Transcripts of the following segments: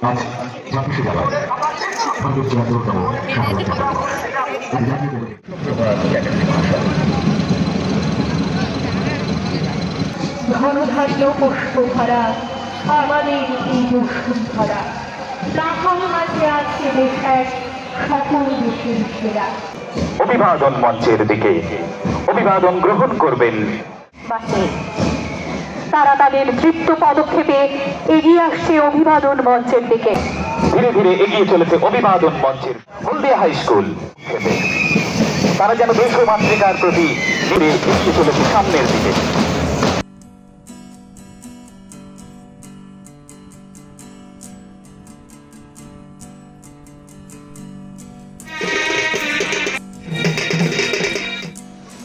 আজ ২৬শে জানুয়ারি ভারতের ৭৪তম স্বাধীনতা ঘনধান্য পুষ্পধারা আমাদের এই বসুন্ধরা প্রাচীন মাঝে আছে দেশের সকল দেশের সেরা। অভিবাদন মঞ্চের দিকে অভিবাদন গ্রহণ করবেন। তারা তাদের তৃপ্ত পদক্ষেপে এগিয়ে আসছে অভিবাদন মঞ্চের দিকে। ধীরে ধীরে এগিয়ে চলেছে অভিবাদন মঞ্চের হলদিয়া হাই স্কুল। তারা যেন দেশ ও মাতৃকার প্রতি ধীরে এগিয়ে চলেছে সামনের দিকে।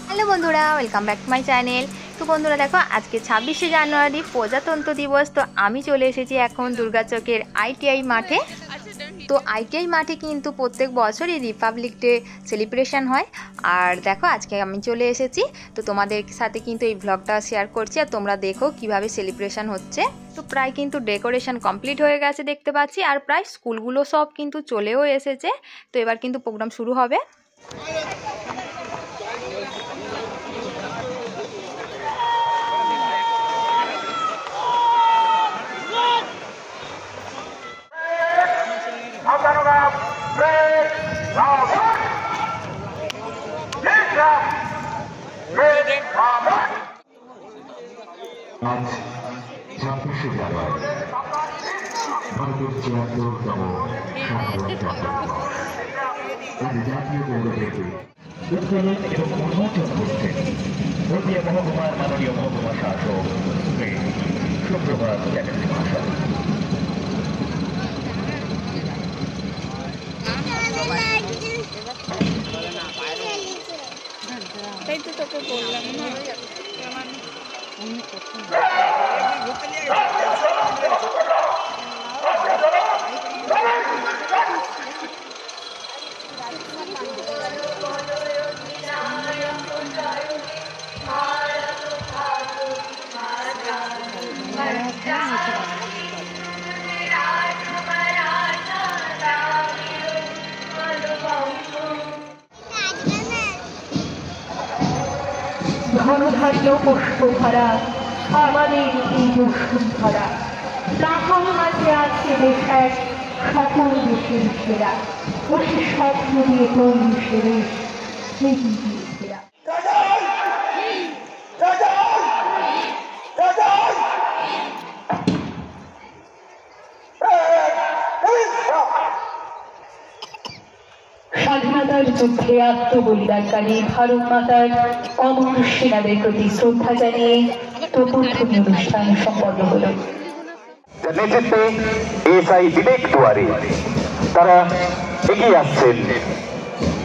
হ্যালো বন্ধুরা, welcome back to my channel. তো বন্ধুরা দেখো, আজকে ২৬শে জানুয়ারি প্রজাতন্ত্র দিবস। তো আমি চলে এসেছি এখন দুর্গাচকের আইটিআই মাঠে। তো আইটিআই মাঠে কিন্তু প্রত্যেক বছরই রিপাবলিক ডে সেলিব্রেশন হয়। আর দেখো আজকে আমি চলে এসেছি, তো তোমাদের সাথে কিন্তু এই ব্লগটা শেয়ার করছি। আর তোমরা দেখো কিভাবে সেলিব্রেশন হচ্ছে। তো প্রায় কিন্তু ডেকোরেশন কমপ্লিট হয়ে গেছে দেখতে পাচ্ছি, আর প্রায় স্কুলগুলো সব কিন্তু চলেও এসেছে। তো এবার কিন্তু প্রোগ্রাম শুরু হবে। আজ ২৬শে জানুয়ারি ভারতের ৭৪তম স্বাধীনতা আজ জাতীয় গৌরবকে উত্তোলন এবং উন্মোচন করছেন হলদিয়া মহকুমার মাননীয় মহকুমা শাসক শ্রী সুপ্রভাত চ্যাটার্জি মহাশয়। তাই তো তোকে বললাম না। ঘনধান্য পুষ্পধারা আমাদের এই বসুন্ধরা প্রাচীন মাঝে আছে দেশের সকল দেশের সেরা। বসে স্বপ্ন দিয়ে তৈরি সেরে স্মৃতি দিয়ে সেরা। স্বাধীনতার যুদ্ধে আত্মবলিদানকারী ভারত মাতার অমর সেনাদের প্রতি শ্রদ্ধা জানিয়ে প্রথম অনুষ্ঠান সম্পন্ন হল। নেতৃত্বে এসআই বিবেক দুয়ারে তারা এগিয়ে আসছেন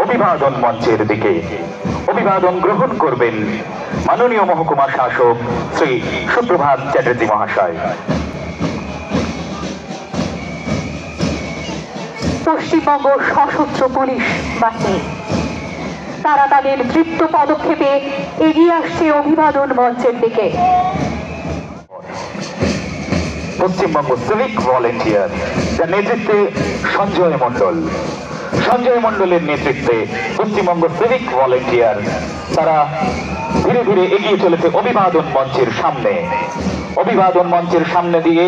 অভিবাদন মঞ্চের দিকে। অভিবাদন গ্রহণ করবেন মাননীয় মহকুমা শাসক শ্রী সুপ্রভাত চ্যাটার্জি মহাশয়। পশ্চিমবঙ্গ সশস্ত্র পুলিশ বাহিনী তারা তাদের তৃপ্ত পদক্ষেপে এগিয়ে আসছে অভিবাদন মঞ্চের দিকে। পশ্চিমবঙ্গ সিভিক ভলেন্টিয়ার যার নেতৃত্বে সঞ্জয় মণ্ডলের নেতৃত্বে পশ্চিমবঙ্গ সিভিক ভলেন্টিয়ার তারা ধীরে ধীরে এগিয়ে চলেছে অভিবাদন মঞ্চের সামনে। অভিবাদন মঞ্চের সামনে দিয়ে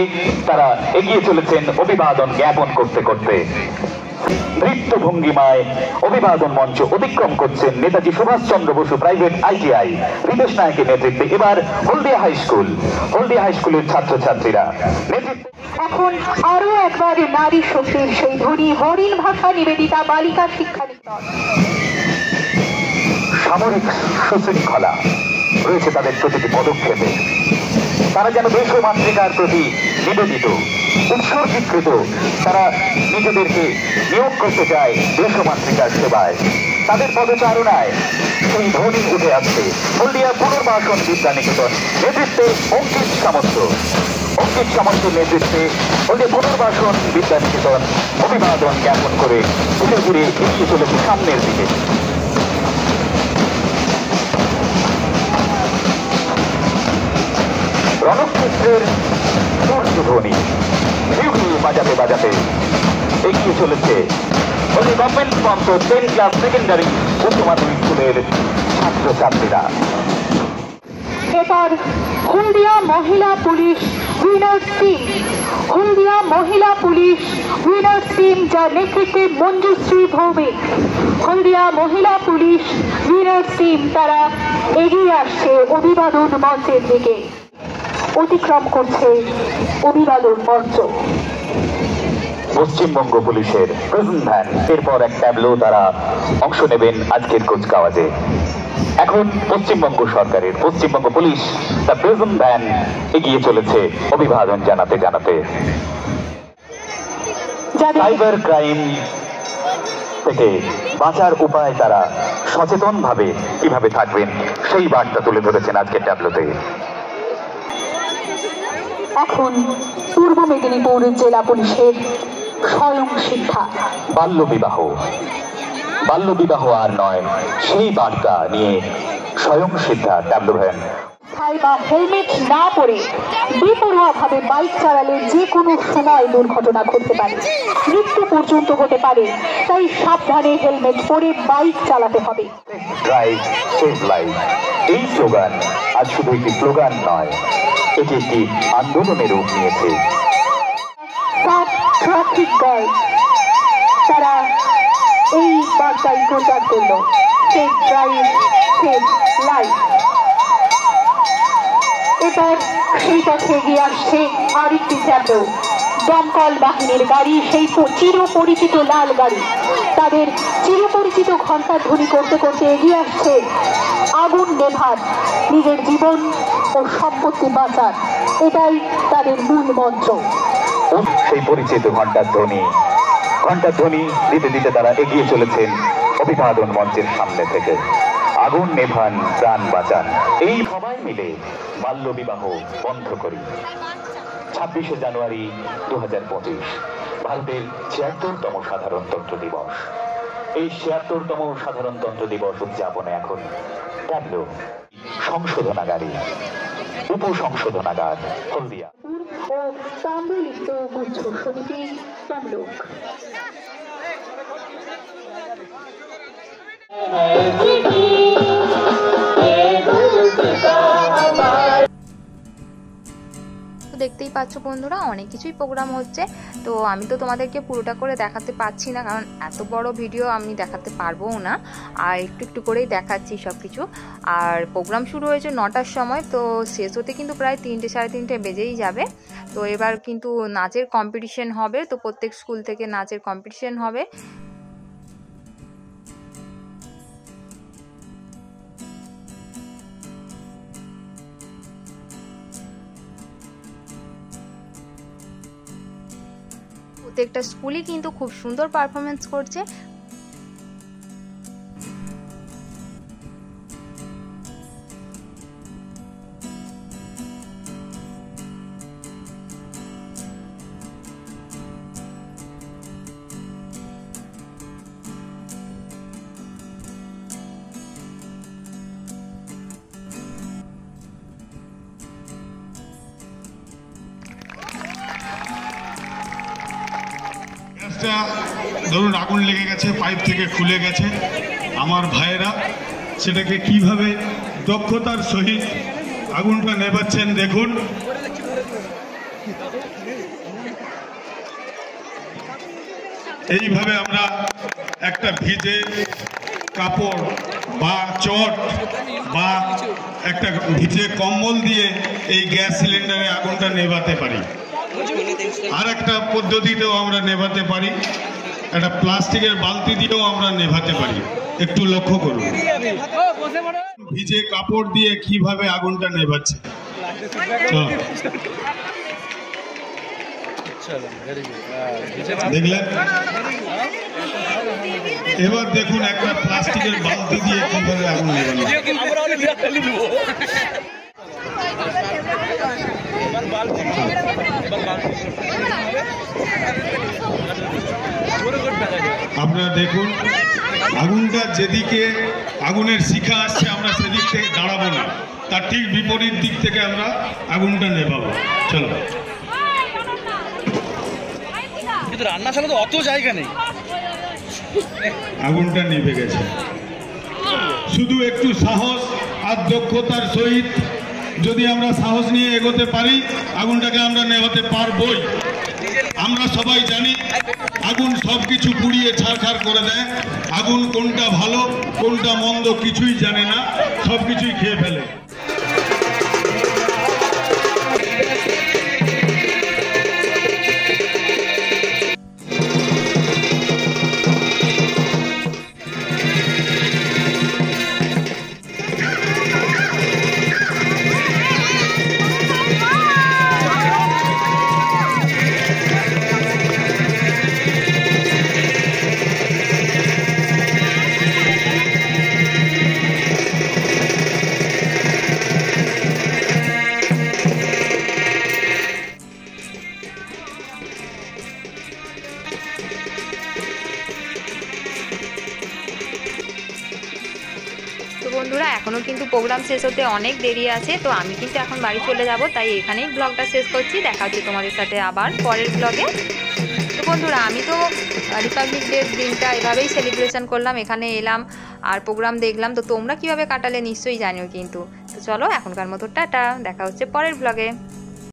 তারা এগিয়ে চলেছেন অভিবাদন জ্ঞাপন করতে করতে। নৃত্য ভঙ্গিমায় অভিবাদন মঞ্চ অতিক্রম করছেন নেতাজি সুভাষচন্দ্র বসু প্রাইভেট আইটিআই রিতেশ নায়কের নেতৃত্বে। এবার হলদিয়া হাই স্কুলের ছাত্রছাত্রীরা নেতৃত্বে। এখন আরো একবার নারী শক্তির সেই ধ্বনি হরিণ ভাষা নিবেদিতা বালিকা শিক্ষা নিকেতন। সামরিক সুশৃঙ্খলা রয়েছে তাদের প্রতিটি পদক্ষেপে। তারা যেন দেশ ও মাতৃকার প্রতি নিবেদিত উৎসর্গীকৃত। তারা নিজেদেরকে নিয়োগ করতে চায় দেশ ও মাতৃকার সেবায়। তাদের পদচারণায় সেই ধ্বনি উঠে আসছে হলদিয়া পুনর্বাসন বিদ্যা নিকেতন নেতৃত্বে অঙ্কিত সামন্তের নেতৃত্বে হলদিয়া পুনর্বাসন বিদ্যা নিকেতন অভিবাদন জ্ঞাপন করে ধীরে ধীরে এগিয়ে চলেছে সামনের দিকে। রণক্ষেত্রের সূর্যধ্বনি বাজাতে বাজাতে এগিয়ে চলেছে ওই গভর্নমেন্ট স্পন্সর 10 ক্লাস সেকেন্ডারি উচ্চ মাধ্যমিক স্কুলের ছাত্রছাত্রীরা। এবার হলদিয়া মহিলা পুলিশ উইনার্স টিম, হলদিয়া মহিলা পুলিশ উইনার্স টিম যার নেতৃত্বে মঞ্জুশ্রী ভৌমিক, হলদিয়া মহিলা পুলিশ উইনার্স টিম তারা এগিয়ে আসছে অভিবাদন মঞ্চের দিকে, অতিক্রম করছে অভিবাদন মঞ্চ। পশ্চিমবঙ্গ পুলিশের প্রিজন ভ্যান, এরপর এক ট্যাবলো তারা অংশ নেবেন আজকের কুচকাওয়াজে। এখন পশ্চিমবঙ্গ সরকারের পশ্চিমবঙ্গ পুলিশ তার প্রিজন ভ্যান এগিয়ে চলেছে অভিবাদন জানাতে জানাতে। সাইবার ক্রাইম থেকে বাঁচার উপায় তারা সচেতন ভাবে কিভাবে থাকবেন সেই বার্তা তুলে ধরেছেন আজকের ট্যাবলোতে। এখন পূর্ব মেদিনীপুর জেলা পুলিশের স্বয়ং শিক্ষা, বাল্যবিবাহ, বাল্যবিবাহ আর নয় সেই বার্তা নিয়ে স্বয়ং শিক্ষা ট্যাবলো ভ্যান। বা হেলমেট না পরে বেপরোয়াভাবে বাইক চালালে যে কোনো সময় দুর্ঘটনা ঘটতে পারে, মৃত্যু পর্যন্ত হতে পারে, তাই সাবধানে হেলমেট পরে বাইক চালাতে হবে। ড্রাইভ সেভ লাইফ, এই স্লোগান আজ শুধু একটি স্লোগান নয়, এটি একটি আন্দোলনের রূপ নিয়েছে। ট্রাফিক গার্ড তারা এই বার্তাই প্রচার করল, সেভ ড্রাইভ সেভ লাইফ। এবার সেই পথে এগিয়ে আসছে আরেকটি ট্যাবলো, দমকল বাহিনীর গাড়ি, সেই চিরপরিচিত লাল গাড়ি, তাদের চিরপরিচিত ঘণ্টা ধ্বনি করতে করতে এগিয়ে আসছে আগুন নেভান, নিজের জীবন ও সম্পত্তি বাঁচান, এটাই তাদের মূল মন্ত্র। সেই পরিচিত ঘণ্টার ধ্বনি দিতে দিতে তারা এগিয়ে চলেছেন অভিবাদন মঞ্চের সামনে থেকে। আগুন নেভান, প্রাণ বাঁচান, এই সবাই মিলে বাল্য বিবাহ বন্ধ করি। 26শে জানুয়ারি 2025 ভারতের 76তম সাধারণতন্ত্র দিবস। এই 76তম সাধারণতন্ত্র দিবস উদযাপনে এখন ট্যাবলো সংশোধনাগারে, উপসংশোধনাগার হলদিয়া ও তাম্রলিপ্ত গুচ্ছ সমিতি তমলুক। দেখতেই পাচ্ছ বন্ধুরা, অনেক কিছুই প্রোগ্রাম হচ্ছে, তো আমি তো তোমাদেরকে পুরোটা করে দেখাতে পারছি না, কারণ এত বড় ভিডিও আমি দেখাতে পারবোও না, আর একটু একটু করেই দেখাচ্ছি সব কিছু। আর প্রোগ্রাম শুরু হয়েছে 9টার সময়, তো শেষ হতে কিন্তু প্রায় 3টে সাড়ে 3টে বেজেই যাবে। তো এবার কিন্তু নাচের কম্পিটিশন হবে, তো প্রত্যেক স্কুল থেকে নাচের কম্পিটিশন হবে। প্রত্যেকটা স্কুলই কিন্তু খুব সুন্দর পারফরমেন্স করছে। ধরুন আগুন লেগে গেছে, পাইপ থেকে খুলে গেছে, আমার ভাইয়েরা সেটাকে কিভাবে দক্ষতার সহিত আগুনটা নেভাচ্ছেন দেখুন। এইভাবে আমরা একটা ভিজে কাপড় বা চট বা একটা ভিজে কম্বল দিয়ে এই গ্যাস সিলিন্ডারে আগুনটা নেভাতে পারি। আর একটা পদ্ধতিতেও আমরা নেভাতে পারি, একটা প্লাস্টিকের বালতি দিয়েও আমরা নেভাতে পারি। একটু লক্ষ্য করুন ভিজে কাপড় দিয়ে কিভাবে আগুনটা নেভাচ্ছে। দেখলেন? এবার দেখুন একটা প্লাস্টিকের বালতি দিয়ে কিভাবে আগুন নেভানো। আপনারা দেখুন আগুনটা যেদিকে আগুনের শিখা আসছে আমরা সেদিক থেকে দাঁড়াবো না, তার ঠিক বিপরীত দিক থেকে আমরা আগুনটা নেভাবো। চলো কিন্তু রান্নাশালা তো অত জায়গা নেই। আগুনটা নিভে গেছে। শুধু একটু সাহস আর দক্ষতার সহিত যদি আমরা সাহস নিয়ে এগোতে পারি, আগুনটাকে আমরা নেভাতে পারবই। আমরা সবাই জানি আগুন সব কিছু পুড়িয়ে ছাড়খাড় করে দেয়। আগুন কোনটা ভালো কোনটা মন্দ কিছুই জানে না, সব কিছুই খেয়ে ফেলে। তো বন্ধুরা এখনও কিন্তু প্রোগ্রাম শেষ হতে অনেক দেরি আছে, তো আমি কিন্তু এখন বাড়ি চলে যাব, তাই এখানেই ব্লগটা শেষ করছি। দেখা হচ্ছে তোমাদের সাথে আবার পরের ব্লগে। তো বন্ধুরা আমি তো রিপাবলিক ডের দিনটা এভাবেই সেলিব্রেশন করলাম, এখানে এলাম আর প্রোগ্রাম দেখলাম। তো তোমরা কিভাবে কাটালে নিশ্চয়ই জানিও কিন্তু। তো চলো এখনকার মতো টাটা, দেখা হচ্ছে পরের ব্লগে।